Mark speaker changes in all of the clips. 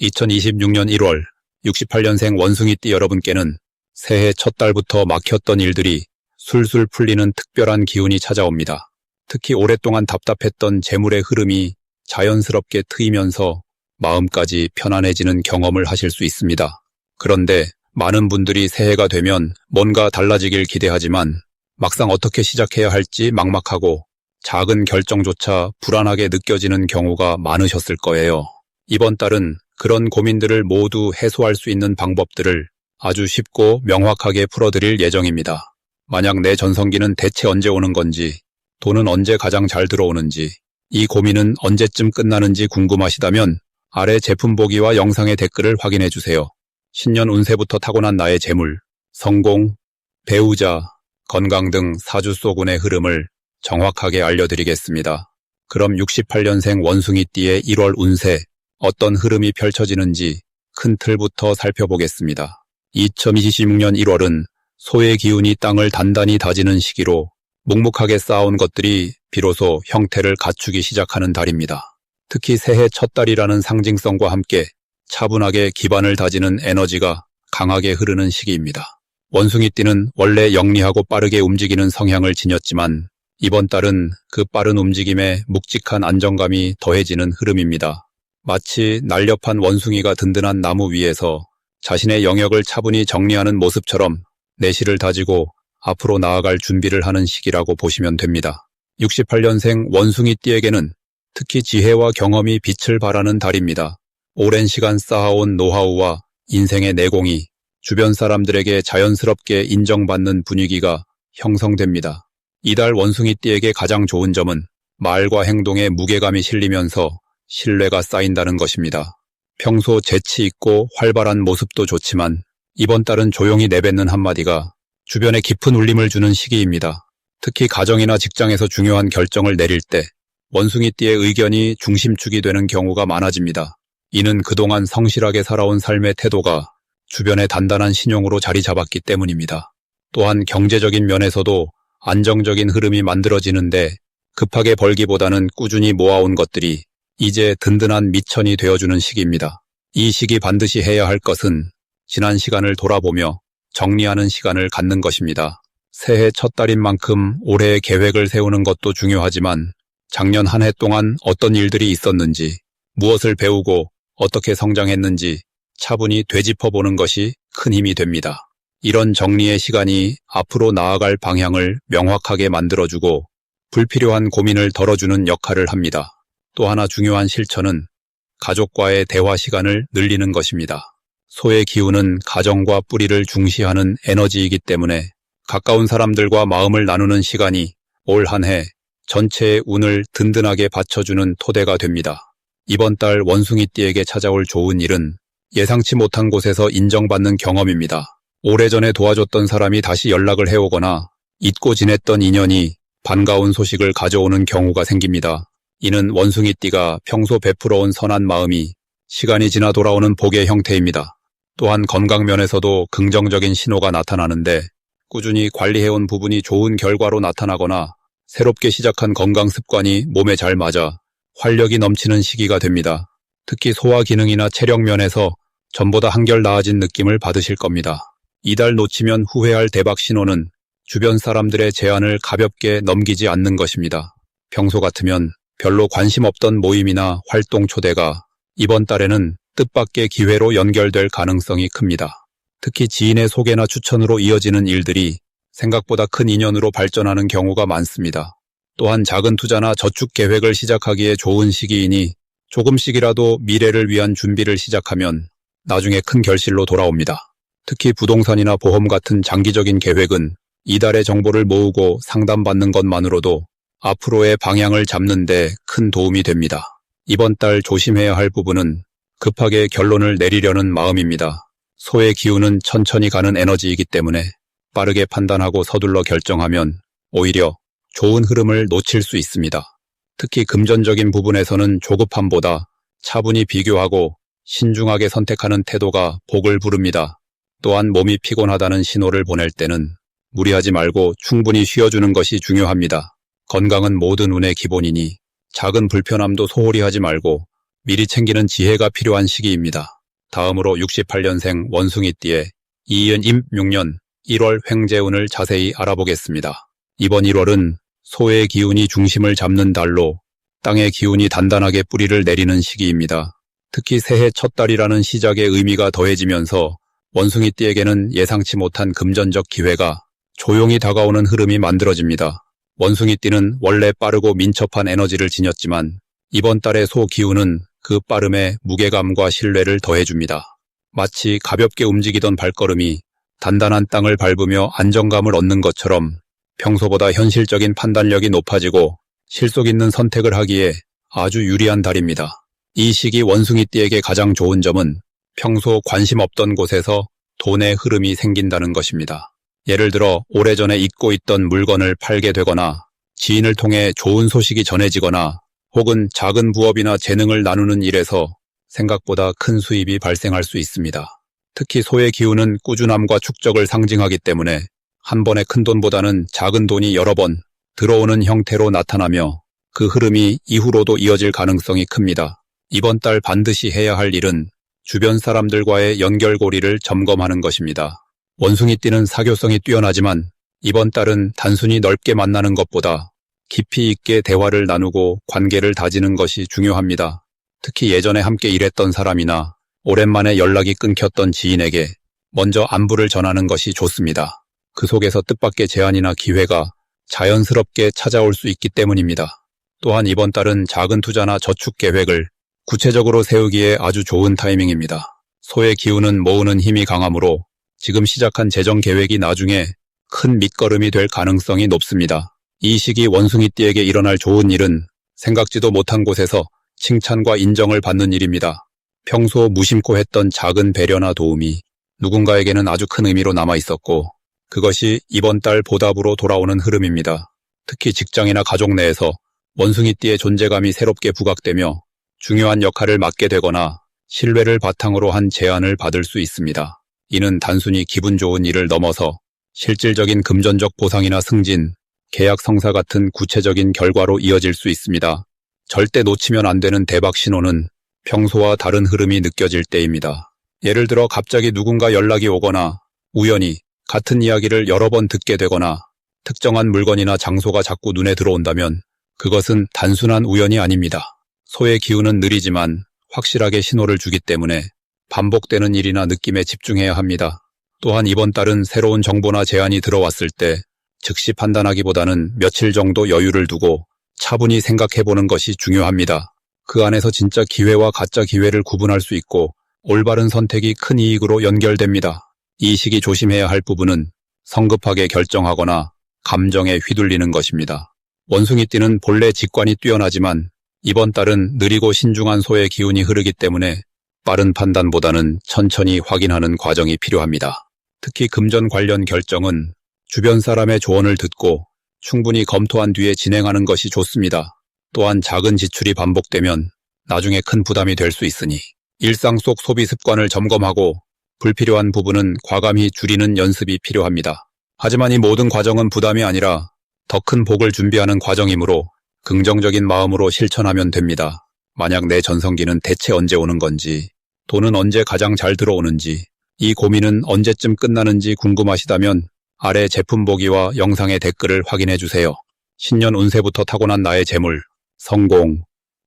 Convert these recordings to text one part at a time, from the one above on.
Speaker 1: 2026년 1월 68년생 원숭이띠 여러분께는 새해 첫 달부터 막혔던 일들이 술술 풀리는 특별한 기운이 찾아옵니다. 특히 오랫동안 답답했던 재물의 흐름이 자연스럽게 트이면서 마음까지 편안해지는 경험을 하실 수 있습니다. 그런데 많은 분들이 새해가 되면 뭔가 달라지길 기대하지만 막상 어떻게 시작해야 할지 막막하고 작은 결정조차 불안하게 느껴지는 경우가 많으셨을 거예요. 이번 달은 그런 고민들을 모두 해소할 수 있는 방법들을 아주 쉽고 명확하게 풀어드릴 예정입니다. 만약 내 전성기는 대체 언제 오는 건지, 돈은 언제 가장 잘 들어오는지, 이 고민은 언제쯤 끝나는지 궁금하시다면 아래 제품 보기와 영상의 댓글을 확인해주세요. 신년 운세부터 타고난 나의 재물, 성공, 배우자, 건강 등 사주소군의 흐름을 정확하게 알려드리겠습니다. 그럼 68년생 원숭이띠의 1월 운세, 어떤 흐름이 펼쳐지는지 큰 틀부터 살펴보겠습니다. 2026년 1월은 소의 기운이 땅을 단단히 다지는 시기로 묵묵하게 쌓아온 것들이 비로소 형태를 갖추기 시작하는 달입니다. 특히 새해 첫 달이라는 상징성과 함께 차분하게 기반을 다지는 에너지가 강하게 흐르는 시기입니다. 원숭이띠는 원래 영리하고 빠르게 움직이는 성향을 지녔지만 이번 달은 그 빠른 움직임에 묵직한 안정감이 더해지는 흐름입니다. 마치 날렵한 원숭이가 든든한 나무 위에서 자신의 영역을 차분히 정리하는 모습처럼 내실을 다지고 앞으로 나아갈 준비를 하는 시기라고 보시면 됩니다. 68년생 원숭이띠에게는 특히 지혜와 경험이 빛을 발하는 달입니다. 오랜 시간 쌓아온 노하우와 인생의 내공이 주변 사람들에게 자연스럽게 인정받는 분위기가 형성됩니다. 이달 원숭이띠에게 가장 좋은 점은 말과 행동에 무게감이 실리면서 신뢰가 쌓인다는 것입니다. 평소 재치 있고 활발한 모습도 좋지만 이번 달은 조용히 내뱉는 한마디가 주변에 깊은 울림을 주는 시기입니다. 특히 가정이나 직장에서 중요한 결정을 내릴 때 원숭이띠의 의견이 중심축이 되는 경우가 많아집니다. 이는 그동안 성실하게 살아온 삶의 태도가 주변의 단단한 신용으로 자리 잡았기 때문입니다. 또한 경제적인 면에서도 안정적인 흐름이 만들어지는데 급하게 벌기보다는 꾸준히 모아온 것들이 이제 든든한 미천이 되어주는 시기입니다. 이 시기 반드시 해야 할 것은 지난 시간을 돌아보며 정리하는 시간을 갖는 것입니다. 새해 첫 달인 만큼 올해의 계획을 세우는 것도 중요하지만 작년 한 해 동안 어떤 일들이 있었는지, 무엇을 배우고 어떻게 성장했는지 차분히 되짚어보는 것이 큰 힘이 됩니다. 이런 정리의 시간이 앞으로 나아갈 방향을 명확하게 만들어주고 불필요한 고민을 덜어주는 역할을 합니다. 또 하나 중요한 실천은 가족과의 대화 시간을 늘리는 것입니다. 소의 기운은 가정과 뿌리를 중시하는 에너지이기 때문에 가까운 사람들과 마음을 나누는 시간이 올 한 해 전체의 운을 든든하게 받쳐주는 토대가 됩니다. 이번 달 원숭이띠에게 찾아올 좋은 일은 예상치 못한 곳에서 인정받는 경험입니다. 오래전에 도와줬던 사람이 다시 연락을 해오거나 잊고 지냈던 인연이 반가운 소식을 가져오는 경우가 생깁니다. 이는 원숭이띠가 평소 베풀어온 선한 마음이 시간이 지나 돌아오는 복의 형태입니다. 또한 건강 면에서도 긍정적인 신호가 나타나는데 꾸준히 관리해온 부분이 좋은 결과로 나타나거나 새롭게 시작한 건강 습관이 몸에 잘 맞아 활력이 넘치는 시기가 됩니다. 특히 소화 기능이나 체력 면에서 전보다 한결 나아진 느낌을 받으실 겁니다. 이달 놓치면 후회할 대박 신호는 주변 사람들의 제안을 가볍게 넘기지 않는 것입니다. 평소 같으면 별로 관심 없던 모임이나 활동 초대가 이번 달에는 뜻밖의 기회로 연결될 가능성이 큽니다. 특히 지인의 소개나 추천으로 이어지는 일들이 생각보다 큰 인연으로 발전하는 경우가 많습니다. 또한 작은 투자나 저축 계획을 시작하기에 좋은 시기이니 조금씩이라도 미래를 위한 준비를 시작하면 나중에 큰 결실로 돌아옵니다. 특히 부동산이나 보험 같은 장기적인 계획은 이달의 정보를 모으고 상담받는 것만으로도 앞으로의 방향을 잡는 데 큰 도움이 됩니다. 이번 달 조심해야 할 부분은 급하게 결론을 내리려는 마음입니다. 소의 기운은 천천히 가는 에너지이기 때문에 빠르게 판단하고 서둘러 결정하면 오히려 좋은 흐름을 놓칠 수 있습니다. 특히 금전적인 부분에서는 조급함보다 차분히 비교하고 신중하게 선택하는 태도가 복을 부릅니다. 또한 몸이 피곤하다는 신호를 보낼 때는 무리하지 말고 충분히 쉬어주는 것이 중요합니다. 건강은 모든 운의 기본이니 작은 불편함도 소홀히 하지 말고 미리 챙기는 지혜가 필요한 시기입니다. 다음으로 68년생 원숭이띠의 이은 6년 1월 횡재운을 자세히 알아보겠습니다. 이번 1월은 소의 기운이 중심을 잡는 달로 땅의 기운이 단단하게 뿌리를 내리는 시기입니다. 특히 새해 첫 달이라는 시작의 의미가 더해지면서 원숭이띠에게는 예상치 못한 금전적 기회가 조용히 다가오는 흐름이 만들어집니다. 원숭이띠는 원래 빠르고 민첩한 에너지를 지녔지만 이번 달의 소 기운은 그 빠름에 무게감과 신뢰를 더해줍니다. 마치 가볍게 움직이던 발걸음이 단단한 땅을 밟으며 안정감을 얻는 것처럼 평소보다 현실적인 판단력이 높아지고 실속 있는 선택을 하기에 아주 유리한 달입니다. 이 시기 원숭이띠에게 가장 좋은 점은 평소 관심 없던 곳에서 돈의 흐름이 생긴다는 것입니다. 예를 들어 오래전에 잊고 있던 물건을 팔게 되거나 지인을 통해 좋은 소식이 전해지거나 혹은 작은 부업이나 재능을 나누는 일에서 생각보다 큰 수입이 발생할 수 있습니다. 특히 소의 기운은 꾸준함과 축적을 상징하기 때문에 한 번의 큰 돈보다는 작은 돈이 여러 번 들어오는 형태로 나타나며 그 흐름이 이후로도 이어질 가능성이 큽니다. 이번 달 반드시 해야 할 일은 주변 사람들과의 연결고리를 점검하는 것입니다. 원숭이띠는 사교성이 뛰어나지만 이번 달은 단순히 넓게 만나는 것보다 깊이 있게 대화를 나누고 관계를 다지는 것이 중요합니다. 특히 예전에 함께 일했던 사람이나 오랜만에 연락이 끊겼던 지인에게 먼저 안부를 전하는 것이 좋습니다. 그 속에서 뜻밖의 제안이나 기회가 자연스럽게 찾아올 수 있기 때문입니다. 또한 이번 달은 작은 투자나 저축 계획을 구체적으로 세우기에 아주 좋은 타이밍입니다. 소의 기운은 모으는 힘이 강하므로 지금 시작한 재정 계획이 나중에 큰 밑거름이 될 가능성이 높습니다. 이 시기 원숭이띠에게 일어날 좋은 일은 생각지도 못한 곳에서 칭찬과 인정을 받는 일입니다. 평소 무심코 했던 작은 배려나 도움이 누군가에게는 아주 큰 의미로 남아있었고 그것이 이번 달 보답으로 돌아오는 흐름입니다. 특히 직장이나 가족 내에서 원숭이띠의 존재감이 새롭게 부각되며 중요한 역할을 맡게 되거나 신뢰를 바탕으로 한 제안을 받을 수 있습니다. 이는 단순히 기분 좋은 일을 넘어서 실질적인 금전적 보상이나 승진, 계약 성사 같은 구체적인 결과로 이어질 수 있습니다. 절대 놓치면 안 되는 대박 신호는 평소와 다른 흐름이 느껴질 때입니다. 예를 들어 갑자기 누군가 연락이 오거나 우연히 같은 이야기를 여러 번 듣게 되거나 특정한 물건이나 장소가 자꾸 눈에 들어온다면 그것은 단순한 우연이 아닙니다. 소의 기운은 느리지만 확실하게 신호를 주기 때문에 반복되는 일이나 느낌에 집중해야 합니다. 또한 이번 달은 새로운 정보나 제안이 들어왔을 때 즉시 판단하기보다는 며칠 정도 여유를 두고 차분히 생각해보는 것이 중요합니다. 그 안에서 진짜 기회와 가짜 기회를 구분할 수 있고 올바른 선택이 큰 이익으로 연결됩니다. 이 시기 조심해야 할 부분은 성급하게 결정하거나 감정에 휘둘리는 것입니다. 원숭이띠는 본래 직관이 뛰어나지만 이번 달은 느리고 신중한 소의 기운이 흐르기 때문에 빠른 판단보다는 천천히 확인하는 과정이 필요합니다. 특히 금전 관련 결정은 주변 사람의 조언을 듣고 충분히 검토한 뒤에 진행하는 것이 좋습니다. 또한 작은 지출이 반복되면 나중에 큰 부담이 될 수 있으니 일상 속 소비 습관을 점검하고 불필요한 부분은 과감히 줄이는 연습이 필요합니다. 하지만 이 모든 과정은 부담이 아니라 더 큰 복을 준비하는 과정이므로 긍정적인 마음으로 실천하면 됩니다. 만약 내 전성기는 대체 언제 오는 건지, 돈은 언제 가장 잘 들어오는지, 이 고민은 언제쯤 끝나는지 궁금하시다면 아래 제품 보기와 영상의 댓글을 확인해 주세요. 신년 운세부터 타고난 나의 재물, 성공,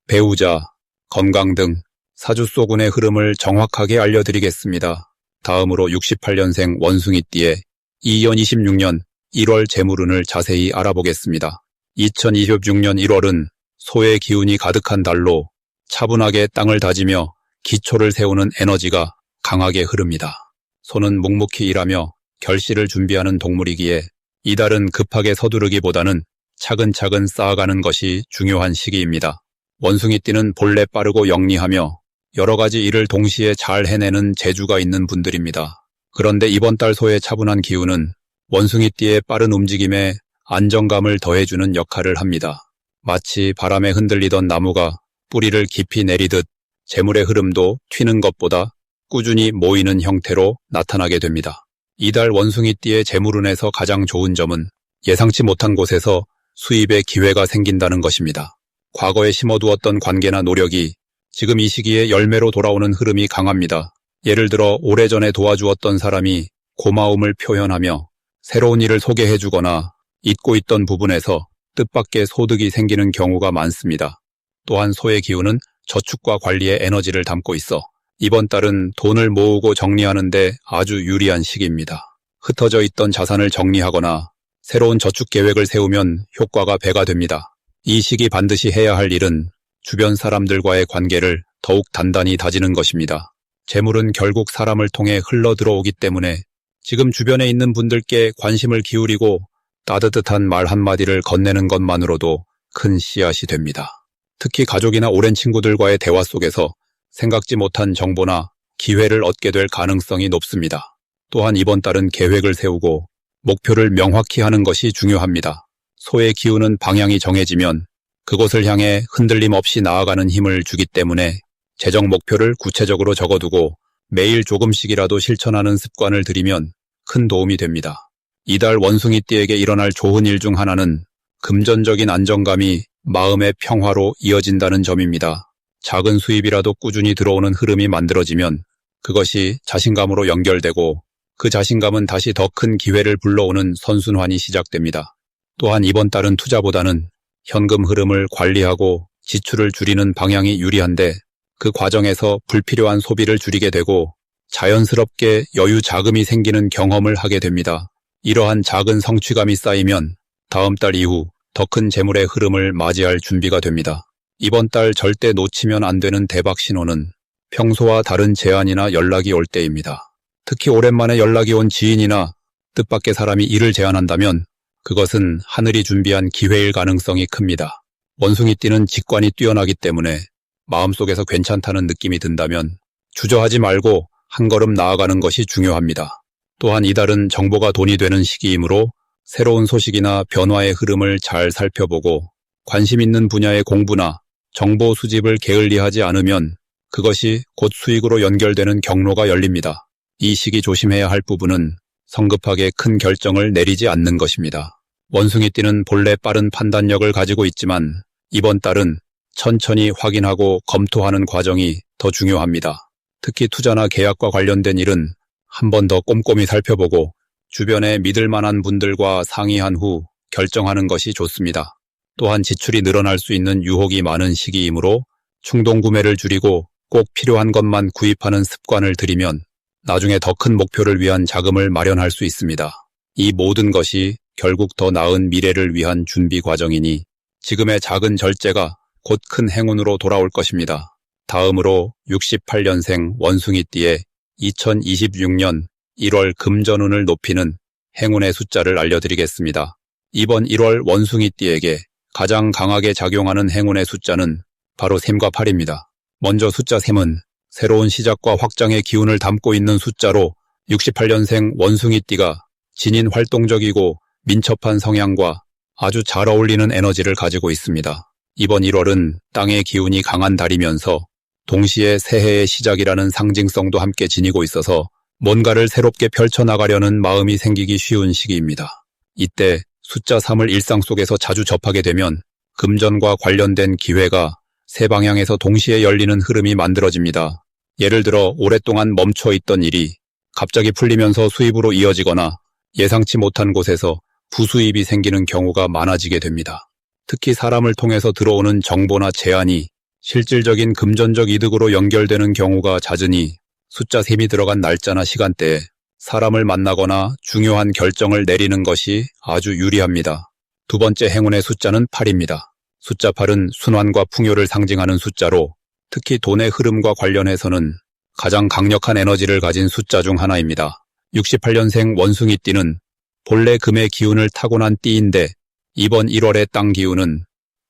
Speaker 1: 배우자, 건강 등 사주소군의 흐름을 정확하게 알려드리겠습니다. 다음으로 68년생 원숭이띠의 2026년 1월 재물운을 자세히 알아보겠습니다. 2026년 1월은 소의 기운이 가득한 달로 차분하게 땅을 다지며 기초를 세우는 에너지가 강하게 흐릅니다. 소는 묵묵히 일하며 결실을 준비하는 동물이기에 이 달은 급하게 서두르기보다는 차근차근 쌓아가는 것이 중요한 시기입니다. 원숭이띠는 본래 빠르고 영리하며 여러 가지 일을 동시에 잘 해내는 재주가 있는 분들입니다. 그런데 이번 달 소의 차분한 기운은 원숭이띠의 빠른 움직임에 안정감을 더해주는 역할을 합니다. 마치 바람에 흔들리던 나무가 뿌리를 깊이 내리듯 재물의 흐름도 튀는 것보다 꾸준히 모이는 형태로 나타나게 됩니다. 이달 원숭이띠의 재물운에서 가장 좋은 점은 예상치 못한 곳에서 수입의 기회가 생긴다는 것입니다. 과거에 심어두었던 관계나 노력이 지금 이 시기에 열매로 돌아오는 흐름이 강합니다. 예를 들어 오래전에 도와주었던 사람이 고마움을 표현하며 새로운 일을 소개해주거나 잊고 있던 부분에서 뜻밖의 소득이 생기는 경우가 많습니다. 또한 소의 기운은 저축과 관리에 에너지를 담고 있어 이번 달은 돈을 모으고 정리하는 데 아주 유리한 시기입니다. 흩어져 있던 자산을 정리하거나 새로운 저축 계획을 세우면 효과가 배가 됩니다. 이 시기 반드시 해야 할 일은 주변 사람들과의 관계를 더욱 단단히 다지는 것입니다. 재물은 결국 사람을 통해 흘러 들어오기 때문에 지금 주변에 있는 분들께 관심을 기울이고 따뜻한 말 한마디를 건네는 것만으로도 큰 씨앗이 됩니다. 특히 가족이나 오랜 친구들과의 대화 속에서 생각지 못한 정보나 기회를 얻게 될 가능성이 높습니다. 또한 이번 달은 계획을 세우고 목표를 명확히 하는 것이 중요합니다. 소의 기운은 방향이 정해지면 그곳을 향해 흔들림 없이 나아가는 힘을 주기 때문에 재정 목표를 구체적으로 적어두고 매일 조금씩이라도 실천하는 습관을 들이면 큰 도움이 됩니다. 이달 원숭이띠에게 일어날 좋은 일 중 하나는 금전적인 안정감이 마음의 평화로 이어진다는 점입니다. 작은 수입이라도 꾸준히 들어오는 흐름이 만들어지면 그것이 자신감으로 연결되고 그 자신감은 다시 더 큰 기회를 불러오는 선순환이 시작됩니다. 또한 이번 달은 투자보다는 현금 흐름을 관리하고 지출을 줄이는 방향이 유리한데 그 과정에서 불필요한 소비를 줄이게 되고 자연스럽게 여유 자금이 생기는 경험을 하게 됩니다. 이러한 작은 성취감이 쌓이면 다음 달 이후 더 큰 재물의 흐름을 맞이할 준비가 됩니다. 이번 달 절대 놓치면 안 되는 대박 신호는 평소와 다른 제안이나 연락이 올 때입니다. 특히 오랜만에 연락이 온 지인이나 뜻밖의 사람이 일을 제안한다면 그것은 하늘이 준비한 기회일 가능성이 큽니다. 원숭이띠는 직관이 뛰어나기 때문에 마음속에서 괜찮다는 느낌이 든다면 주저하지 말고 한 걸음 나아가는 것이 중요합니다. 또한 이달은 정보가 돈이 되는 시기이므로 새로운 소식이나 변화의 흐름을 잘 살펴보고 관심 있는 분야의 공부나 정보 수집을 게을리하지 않으면 그것이 곧 수익으로 연결되는 경로가 열립니다. 이 시기 조심해야 할 부분은 성급하게 큰 결정을 내리지 않는 것입니다. 원숭이띠는 본래 빠른 판단력을 가지고 있지만 이번 달은 천천히 확인하고 검토하는 과정이 더 중요합니다. 특히 투자나 계약과 관련된 일은 한 번 더 꼼꼼히 살펴보고 주변에 믿을 만한 분들과 상의한 후 결정하는 것이 좋습니다. 또한 지출이 늘어날 수 있는 유혹이 많은 시기이므로 충동 구매를 줄이고 꼭 필요한 것만 구입하는 습관을 들이면 나중에 더 큰 목표를 위한 자금을 마련할 수 있습니다. 이 모든 것이 결국 더 나은 미래를 위한 준비 과정이니 지금의 작은 절제가 곧 큰 행운으로 돌아올 것입니다. 다음으로 68년생 원숭이띠의 2026년 1월 금전운을 높이는 행운의 숫자를 알려드리겠습니다. 이번 1월 원숭이띠에게 가장 강하게 작용하는 행운의 숫자는 바로 3과 8입니다. 먼저 숫자 3은 새로운 시작과 확장의 기운을 담고 있는 숫자로 68년생 원숭이띠가 지닌 활동적이고 민첩한 성향과 아주 잘 어울리는 에너지를 가지고 있습니다. 이번 1월은 땅의 기운이 강한 달이면서 동시에 새해의 시작이라는 상징성도 함께 지니고 있어서 뭔가를 새롭게 펼쳐나가려는 마음이 생기기 쉬운 시기입니다. 이때 숫자 3을 일상 속에서 자주 접하게 되면 금전과 관련된 기회가 세 방향에서 동시에 열리는 흐름이 만들어집니다. 예를 들어 오랫동안 멈춰 있던 일이 갑자기 풀리면서 수입으로 이어지거나 예상치 못한 곳에서 부수입이 생기는 경우가 많아지게 됩니다. 특히 사람을 통해서 들어오는 정보나 제안이 실질적인 금전적 이득으로 연결되는 경우가 잦으니 숫자 3이 들어간 날짜나 시간대에 사람을 만나거나 중요한 결정을 내리는 것이 아주 유리합니다. 두 번째 행운의 숫자는 8입니다. 숫자 8은 순환과 풍요를 상징하는 숫자로 특히 돈의 흐름과 관련해서는 가장 강력한 에너지를 가진 숫자 중 하나입니다. 68년생 원숭이띠는 본래 금의 기운을 타고난 띠인데 이번 1월의 땅 기운은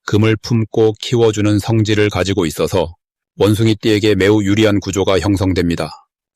Speaker 1: 금을 품고 키워주는 성질을 가지고 있어서 원숭이띠에게 매우 유리한 구조가 형성됩니다.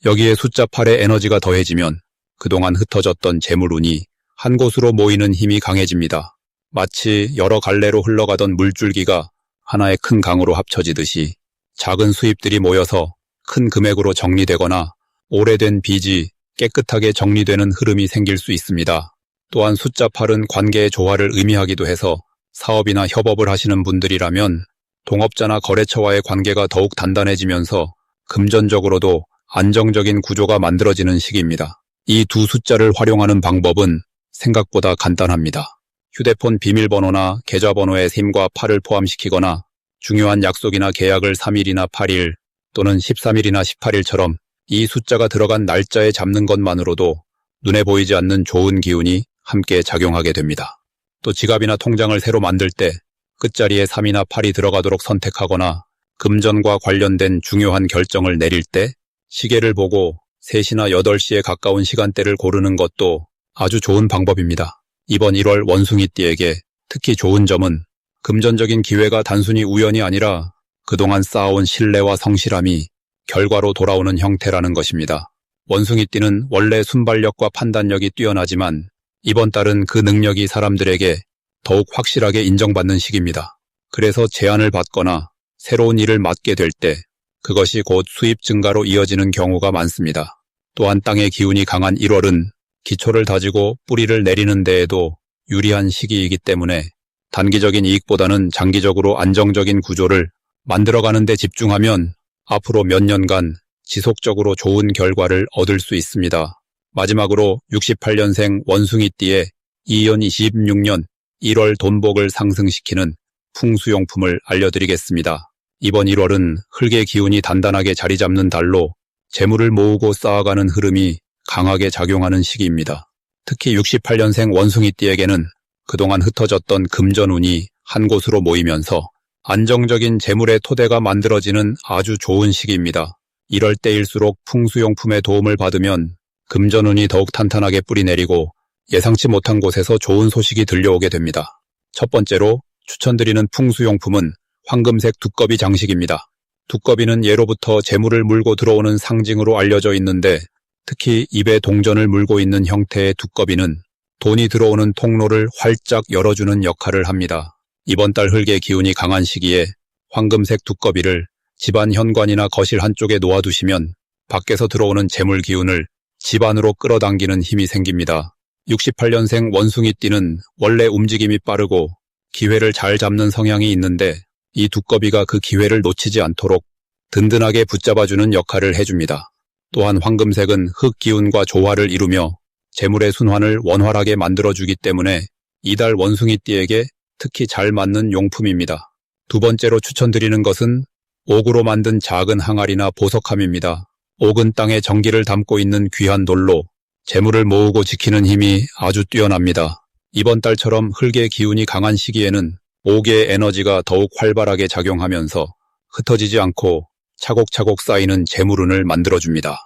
Speaker 1: 여기에 숫자 8의 에너지가 더해지면 그동안 흩어졌던 재물운이 한 곳으로 모이는 힘이 강해집니다. 마치 여러 갈래로 흘러가던 물줄기가 하나의 큰 강으로 합쳐지듯이 작은 수입들이 모여서 큰 금액으로 정리되거나 오래된 빚이 깨끗하게 정리되는 흐름이 생길 수 있습니다. 또한 숫자 8은 관계의 조화를 의미하기도 해서 사업이나 협업을 하시는 분들이라면 동업자나 거래처와의 관계가 더욱 단단해지면서 금전적으로도 안정적인 구조가 만들어지는 시기입니다. 이 두 숫자를 활용하는 방법은 생각보다 간단합니다. 휴대폰 비밀번호나 계좌번호에 3과 8을 포함시키거나 중요한 약속이나 계약을 3일이나 8일 또는 13일이나 18일처럼 이 숫자가 들어간 날짜에 잡는 것만으로도 눈에 보이지 않는 좋은 기운이 함께 작용하게 됩니다. 또 지갑이나 통장을 새로 만들 때 끝자리에 3이나 8이 들어가도록 선택하거나 금전과 관련된 중요한 결정을 내릴 때 시계를 보고 3시나 8시에 가까운 시간대를 고르는 것도 아주 좋은 방법입니다. 이번 1월 원숭이띠에게 특히 좋은 점은 금전적인 기회가 단순히 우연이 아니라 그동안 쌓아온 신뢰와 성실함이 결과로 돌아오는 형태라는 것입니다. 원숭이띠는 원래 순발력과 판단력이 뛰어나지만 이번 달은 그 능력이 사람들에게 더욱 확실하게 인정받는 시기입니다. 그래서 제안을 받거나 새로운 일을 맡게 될 때 그것이 곧 수입 증가로 이어지는 경우가 많습니다. 또한 땅의 기운이 강한 1월은 기초를 다지고 뿌리를 내리는 데에도 유리한 시기이기 때문에 단기적인 이익보다는 장기적으로 안정적인 구조를 만들어가는 데 집중하면 앞으로 몇 년간 지속적으로 좋은 결과를 얻을 수 있습니다. 마지막으로 68년생 원숭이띠의 2026년 1월 돈복을 상승시키는 풍수용품을 알려드리겠습니다. 이번 1월은 흙의 기운이 단단하게 자리 잡는 달로 재물을 모으고 쌓아가는 흐름이 강하게 작용하는 시기입니다. 특히 68년생 원숭이띠에게는 그동안 흩어졌던 금전운이 한 곳으로 모이면서 안정적인 재물의 토대가 만들어지는 아주 좋은 시기입니다. 이럴 때일수록 풍수용품의 도움을 받으면 금전운이 더욱 탄탄하게 뿌리내리고 예상치 못한 곳에서 좋은 소식이 들려오게 됩니다. 첫 번째로 추천드리는 풍수용품은 황금색 두꺼비 장식입니다. 두꺼비는 예로부터 재물을 물고 들어오는 상징으로 알려져 있는데 특히 입에 동전을 물고 있는 형태의 두꺼비는 돈이 들어오는 통로를 활짝 열어주는 역할을 합니다. 이번 달 흙의 기운이 강한 시기에 황금색 두꺼비를 집안 현관이나 거실 한쪽에 놓아두시면 밖에서 들어오는 재물 기운을 집 안으로 끌어당기는 힘이 생깁니다. 68년생 원숭이띠는 원래 움직임이 빠르고 기회를 잘 잡는 성향이 있는데 이 두꺼비가 그 기회를 놓치지 않도록 든든하게 붙잡아주는 역할을 해줍니다. 또한 황금색은 흙 기운과 조화를 이루며 재물의 순환을 원활하게 만들어주기 때문에 이달 원숭이띠에게 특히 잘 맞는 용품입니다. 두 번째로 추천드리는 것은 옥으로 만든 작은 항아리나 보석함입니다. 옥은 땅에 정기를 담고 있는 귀한 돌로 재물을 모으고 지키는 힘이 아주 뛰어납니다. 이번 달처럼 흙의 기운이 강한 시기에는 옥의 에너지가 더욱 활발하게 작용하면서 흩어지지 않고 차곡차곡 쌓이는 재물운을 만들어줍니다.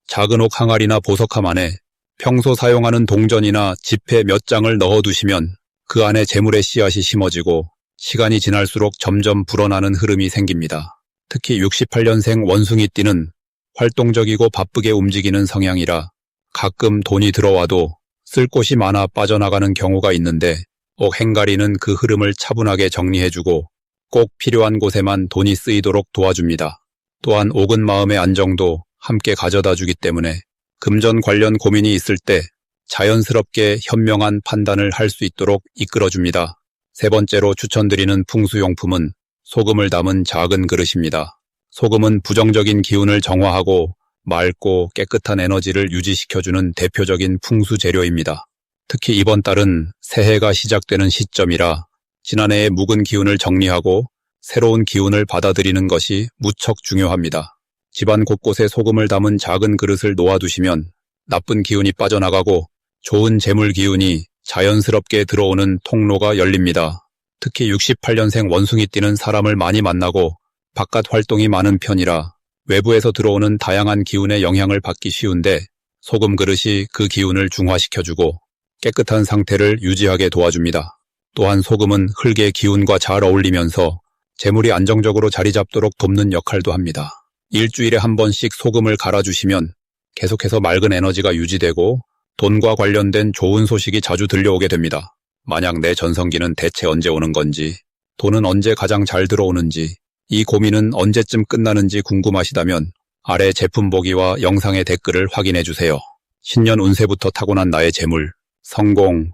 Speaker 1: 작은 옥 항아리나 보석함 안에 평소 사용하는 동전이나 지폐 몇 장을 넣어두시면 그 안에 재물의 씨앗이 심어지고 시간이 지날수록 점점 불어나는 흐름이 생깁니다. 특히 68년생 원숭이띠는 활동적이고 바쁘게 움직이는 성향이라 가끔 돈이 들어와도 쓸 곳이 많아 빠져나가는 경우가 있는데 옥 행가리는 그 흐름을 차분하게 정리해주고 꼭 필요한 곳에만 돈이 쓰이도록 도와줍니다. 또한 옥은 마음의 안정도 함께 가져다주기 때문에 금전 관련 고민이 있을 때 자연스럽게 현명한 판단을 할 수 있도록 이끌어줍니다. 세 번째로 추천드리는 풍수용품은 소금을 담은 작은 그릇입니다. 소금은 부정적인 기운을 정화하고 맑고 깨끗한 에너지를 유지시켜주는 대표적인 풍수 재료입니다. 특히 이번 달은 새해가 시작되는 시점이라 지난해의 묵은 기운을 정리하고 새로운 기운을 받아들이는 것이 무척 중요합니다. 집안 곳곳에 소금을 담은 작은 그릇을 놓아두시면 나쁜 기운이 빠져나가고 좋은 재물 기운이 자연스럽게 들어오는 통로가 열립니다. 특히 68년생 원숭이띠는 사람을 많이 만나고 바깥 활동이 많은 편이라 외부에서 들어오는 다양한 기운의 영향을 받기 쉬운데 소금 그릇이 그 기운을 중화시켜주고 깨끗한 상태를 유지하게 도와줍니다. 또한 소금은 흙의 기운과 잘 어울리면서 재물이 안정적으로 자리 잡도록 돕는 역할도 합니다. 일주일에 한 번씩 소금을 갈아주시면 계속해서 맑은 에너지가 유지되고 돈과 관련된 좋은 소식이 자주 들려오게 됩니다. 만약 내 전성기는 대체 언제 오는 건지, 돈은 언제 가장 잘 들어오는지, 이 고민은 언제쯤 끝나는지 궁금하시다면 아래 제품 보기와 영상의 댓글을 확인해 주세요. 신년 운세부터 타고난 나의 재물, 성공,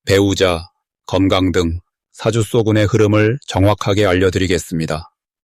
Speaker 1: 배우자, 건강 등 사주소군의 흐름을 정확하게 알려드리겠습니다.